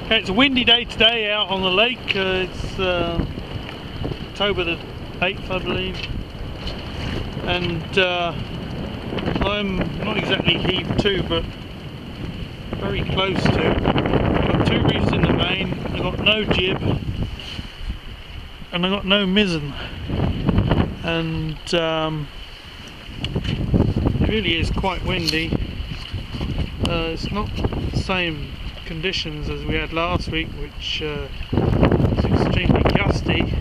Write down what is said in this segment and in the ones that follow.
Okay, it's a windy day today out on the lake. It's October the 8th, I believe, and I'm not exactly heaved to, but very close to. I've got 2 reefs in the main, I've got no jib, and I've got no mizzen, and it really is quite windy. It's not the same conditions as we had last week, which was extremely gusty. Get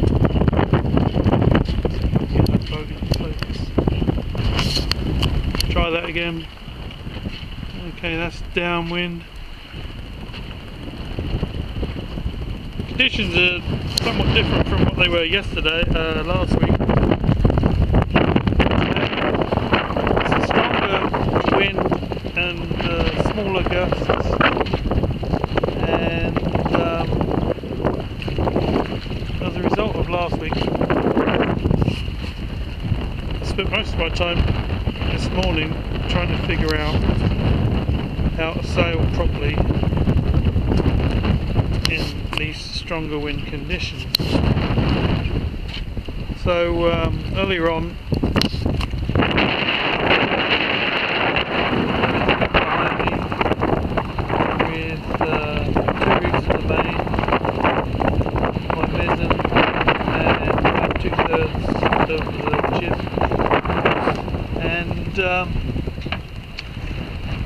that boat into focus. Try that again. Okay, that's downwind. Conditions are somewhat different from what they were yesterday, last week. It's a stronger wind and smaller gusts, and as a result of last week, I spent most of my time this morning trying to figure out how to sail properly in these stronger wind conditions. So earlier on,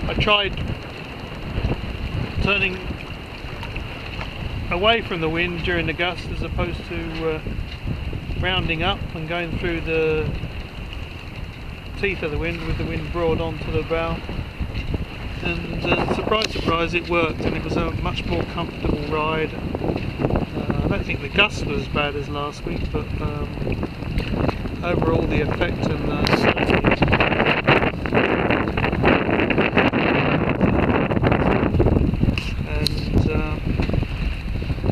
I tried turning away from the wind during the gust as opposed to rounding up and going through the teeth of the wind with the wind broad onto the bow, and surprise surprise, it worked, and it was a much more comfortable ride. I don't think the gust was as bad as last week, but overall the effect and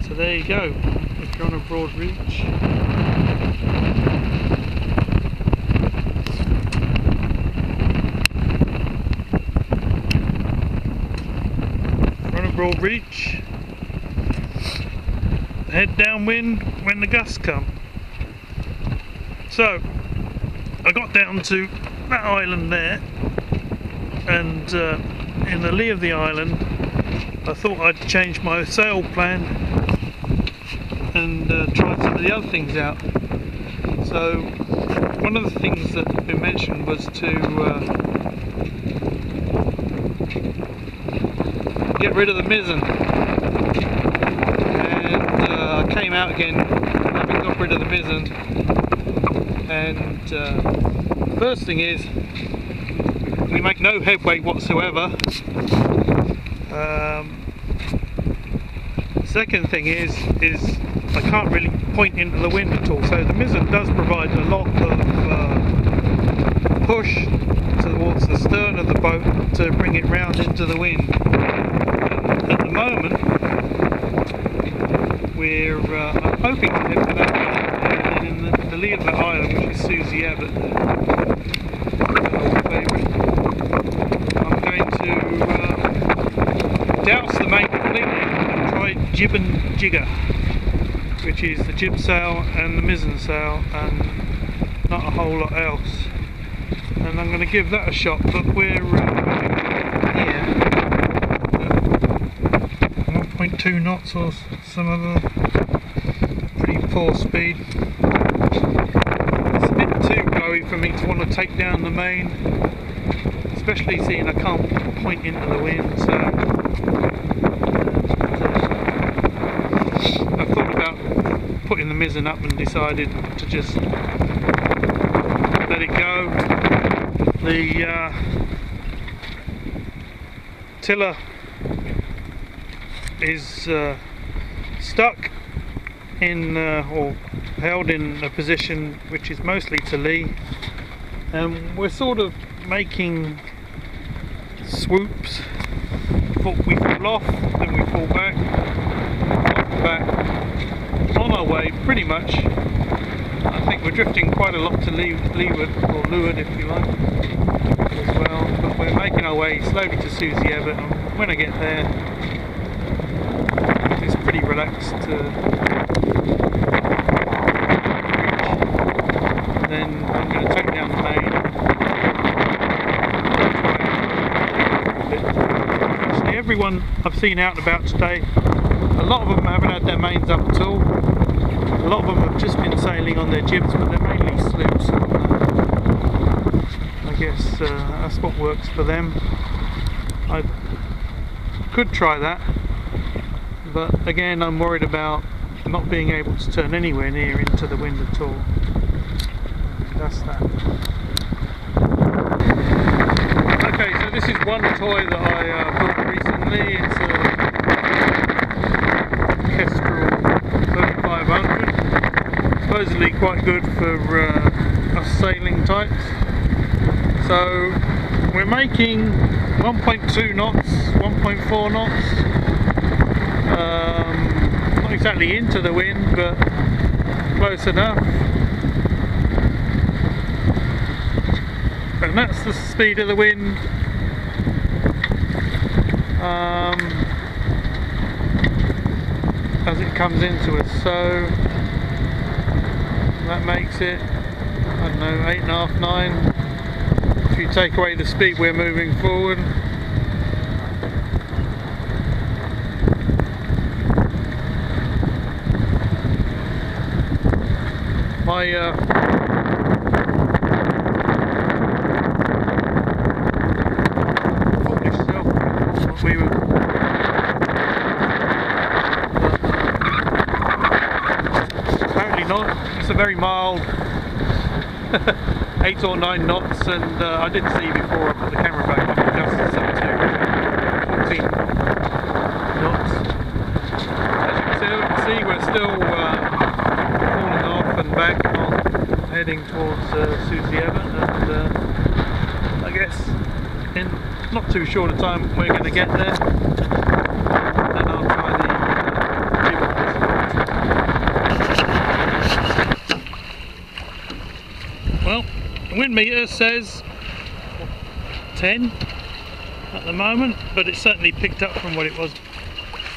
so there you go. If you're on a broad reach, head downwind when the gusts come. So I got down to that island there, and in the lee of the island I thought I'd change my sail plan and try some of the other things out. So one of the things that had been mentioned was to get rid of the mizzen, and I came out again having got rid of the mizzen, and first thing is we make no headway whatsoever. Second thing is I can't really point into the wind at all, so the mizzen does provide a lot of push towards the stern of the boat to bring it round into the wind. At the moment we're I'm hoping to head for that island in the lee of that island, which is Susie Abbott, old favourite. I'm going to douse the mate completely and try jib and jigger, which is the jib sail and the mizzen sail, and not a whole lot else. And I'm going to give that a shot, but we're here at 1.2 knots or some other pretty poor speed. It's a bit too blowy for me to want to take down the main, especially seeing I can't point into the wind. So I thought about putting the mizzen up and decided to just let it go. The tiller is stuck in or held in a position which is mostly to lee, and we're sort of making swoops. We fall off, then we fall back, on our way pretty much. I think we're drifting quite a lot to leeward, or leeward if you like, as well, but we're making our way slowly to Susie Abbott, and when I get there next bridge, and then I'm going to take down the main. Actually, everyone I've seen out and about today, a lot of them haven't had their mains up at all. A lot of them have just been sailing on their jibs, but they're mainly sloops, and I guess that's what works for them. I could try that, but again I'm worried about not being able to turn anywhere near into the wind at all. That's that. Okay, so this is one toy that I bought recently. It's a Kestrel 3500. Supposedly quite good for us sailing types. So we're making 1.2 knots, 1.4 knots. Not exactly into the wind, but close enough. And that's the speed of the wind. As it comes into us, so that makes it, I don't know, 8.5, 9. If you take away the speed we're moving forward. My foolish self, what we were, apparently not. It's a very mild 8 or 9 knots, and I did see before I put the camera back on, adjusted some to 14 knots. As you can see, we're still falling off and back on, heading towards Susieva, and I guess in not too short a time we're going to get there, and I'll try the jib on this. Well, the wind meter says 10 at the moment, but it's certainly picked up from what it was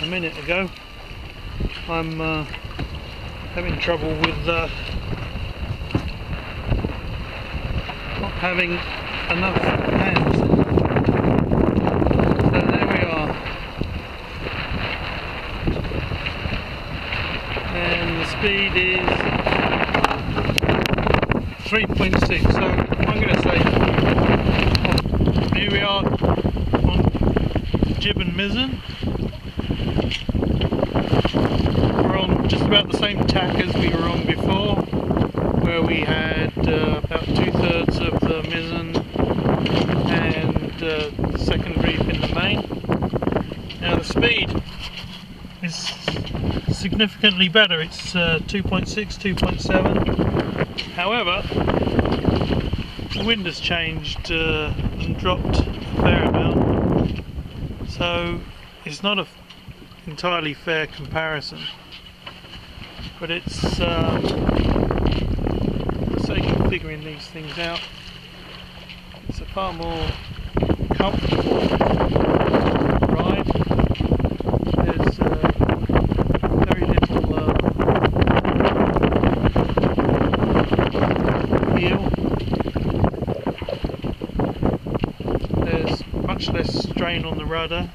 a minute ago. I'm having trouble with not having enough hands. So there we are. And the speed is 3.6, so I'm going to say, here we are on jib and mizzen. We're on just about the same tack as we were on before, where we had about 2/3 of the mizzen and the second reef in the main. Now the speed is significantly better, it's 2.6, 2.7. However, the wind has changed and dropped a fair amount, so it's not an entirely fair comparison, but it's for the sake of figuring these things out, it's a far more comfortable ride. There's very little heel. There's much less strain on the rudder.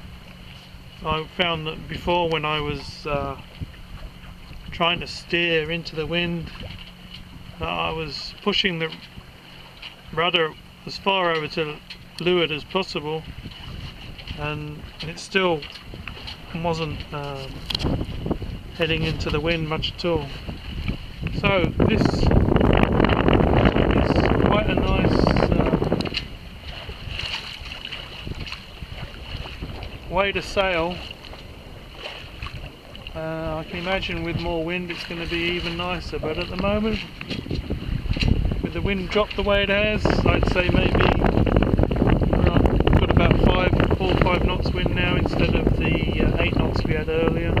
I found that before, when I was trying to steer into the wind, I was pushing the rudder as far over to leeward as possible, and it still wasn't heading into the wind much at all. So this is quite a nice way to sail. I can imagine with more wind it's going to be even nicer, but at the moment, with the wind dropped the way it has, I'd say maybe got about 4 or 5 knots wind now instead of the 8 knots we had earlier.